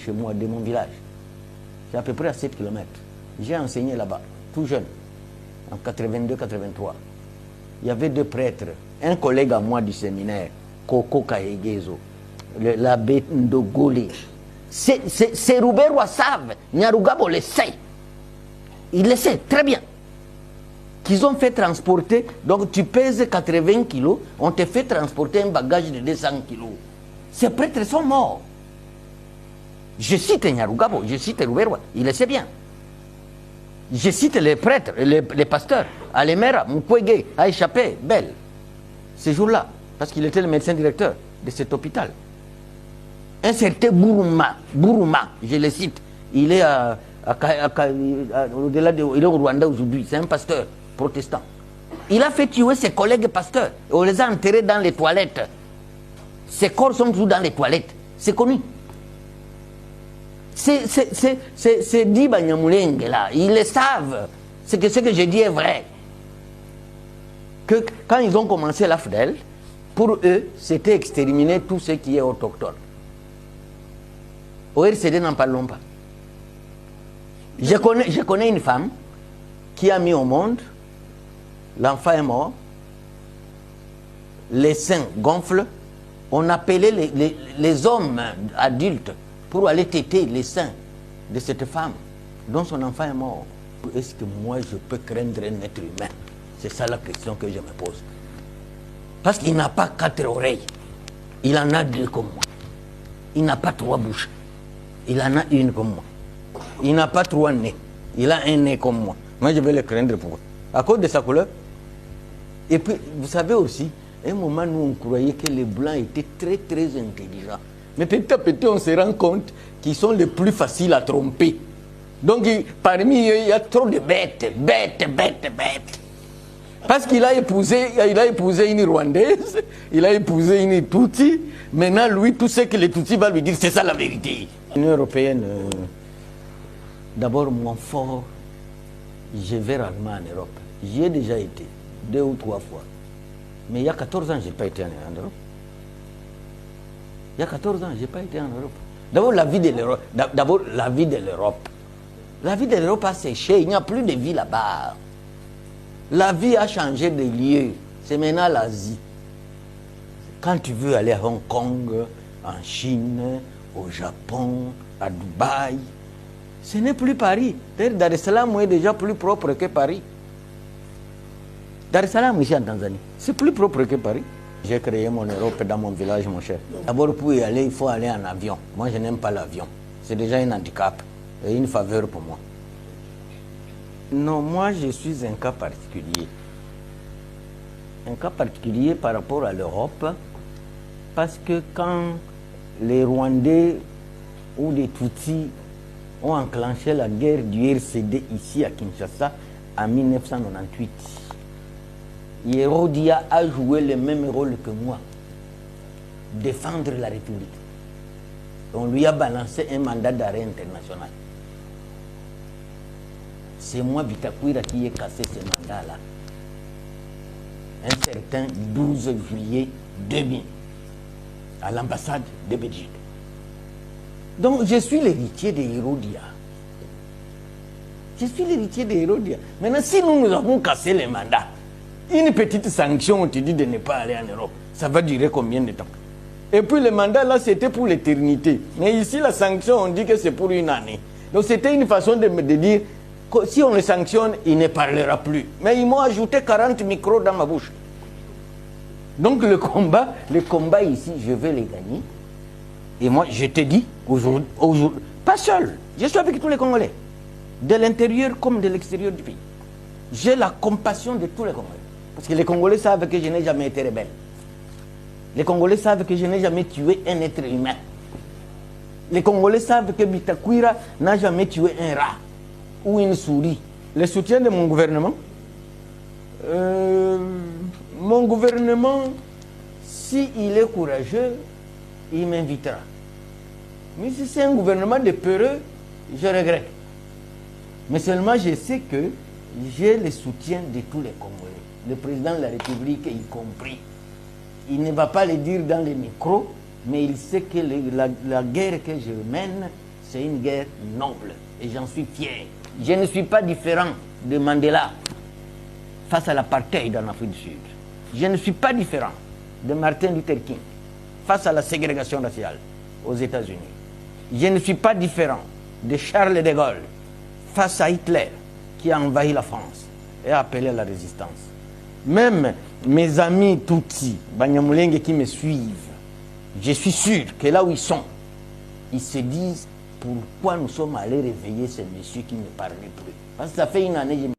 chez moi, de mon village. C'est à peu près à 7 km. J'ai enseigné là-bas, tout jeune, en 82-83. Il y avait 2 prêtres. Un collègue à moi du séminaire, Koko Kaegezo, l'abbé Ndogoli. C'est Roubert savent, Nyarugabo le sait. Il le sait très bien. Qu'ils ont fait transporter, donc tu pèses 80 kilos, on te fait transporter un bagage de 200 kilos. Ces prêtres sont morts. Je cite Nyarugabo, je cite Roubert, il le sait bien. Je cite les prêtres, les pasteurs, Alemera, Mukwege, a échappé, Belle, ces jours-là, parce qu'il était le médecin directeur de cet hôpital. Un certain Bourouma, je le cite, il est au-delà il est au Rwanda aujourd'hui, c'est un pasteur protestant. Il a fait tuer ses collègues pasteurs, et on les a enterrés dans les toilettes. Ses corps sont toujours dans les toilettes, c'est connu. C'est dit Banyamulenge là, ils le savent. C'est que ce que je dis est vrai. Que quand ils ont commencé l'AFDEL, pour eux, c'était exterminer tout ce qui est autochtone. Au RCD, n'en parlons pas. Je connais une femme qui a mis au monde, l'enfant est mort, les seins gonflent, on appelait les hommes adultes pour aller téter les seins de cette femme dont son enfant est mort. Est-ce que moi je peux craindre un être humain? C'est ça la question que je me pose. Parce qu'il n'a pas 4 oreilles, il en a 2 comme moi. Il n'a pas 3 bouches, il en a 1 comme moi. Il n'a pas 3 nez, il a un nez comme moi. Moi je vais le craindre pourquoi? À cause de sa couleur. Et puis vous savez aussi, à un moment nous on croyait que les blancs étaient très très intelligents. Mais petit à petit, on se rend compte qu'ils sont les plus faciles à tromper. Donc, parmi eux, il y a trop de bêtes. Parce qu'il a épousé une Rwandaise, il a épousé une Tutsi. Maintenant, lui, tout ce que les Tutsis vont lui dire, c'est ça la vérité. L'Union européenne, d'abord, mon fort, je vais rarement en Europe. J'y ai déjà été, 2 ou 3 fois. Mais il y a 14 ans, je n'ai pas été en Europe. Il y a 14 ans, je n'ai pas été en Europe. D'abord, la vie de l'Europe. La vie de l'Europe a séché. Il n'y a plus de vie là-bas. La vie a changé de lieu. C'est maintenant l'Asie. Quand tu veux aller à Hong Kong, en Chine, au Japon, à Dubaï, ce n'est plus Paris. D'ailleurs, Dar es Salaam est déjà plus propre que Paris. Dar es Salaam, ici en Tanzanie, c'est plus propre que Paris. J'ai créé mon Europe dans mon village, mon cher. D'abord, pour y aller, il faut aller en avion. Moi, je n'aime pas l'avion. C'est déjà un handicap et une faveur pour moi. Non, moi, je suis un cas particulier. Un cas particulier par rapport à l'Europe, parce que quand les Rwandais ou les Tutsis ont enclenché la guerre du RCD ici à Kinshasa en 1998, Yerodia a joué le même rôle que moi, défendre la République. On lui a balancé un mandat d'arrêt international. C'est moi, Bitakwira, qui ai cassé ce mandat-là. Un certain 12 juillet 2000, à l'ambassade de Belgique. Donc, je suis l'héritier de Yerodia. Je suis l'héritier de Yerodia. Maintenant, si nous avons cassé les mandats, une petite sanction, on te dit de ne pas aller en Europe. Ça va durer combien de temps? Et puis le mandat là, c'était pour l'éternité. Mais ici, la sanction, on dit que c'est pour 1 année. Donc c'était une façon de dire que si on le sanctionne, il ne parlera plus. Mais ils m'ont ajouté 40 micros dans ma bouche. Donc le combat ici, je vais les gagner. Et moi, je te dis, aujourd'hui, pas seul, je suis avec tous les Congolais, de l'intérieur comme de l'extérieur du pays. J'ai la compassion de tous les Congolais. Parce que les Congolais savent que je n'ai jamais été rebelle. Les Congolais savent que je n'ai jamais tué un être humain. Les Congolais savent que Bitakwira n'a jamais tué un rat ou une souris. Le soutien de mon gouvernement, s'il est courageux, il m'invitera. Mais si c'est un gouvernement de peureux, je regrette. Mais seulement je sais que j'ai le soutien de tous les Congolais. Le président de la République y compris. Il ne va pas le dire dans les micros, mais il sait que la guerre que je mène, c'est une guerre noble et j'en suis fier. Je ne suis pas différent de Mandela face à l'apartheid en Afrique du Sud. Je ne suis pas différent de Martin Luther King face à la ségrégation raciale aux États-Unis. Je ne suis pas différent de Charles de Gaulle face à Hitler qui a envahi la France et a appelé à la résistance. Même mes amis Tutsi, Banyamulenge qui me suivent, je suis sûr que là où ils sont, ils se disent pourquoi nous sommes allés réveiller ces messieurs qui ne parlaient plus. Parce que ça fait une année,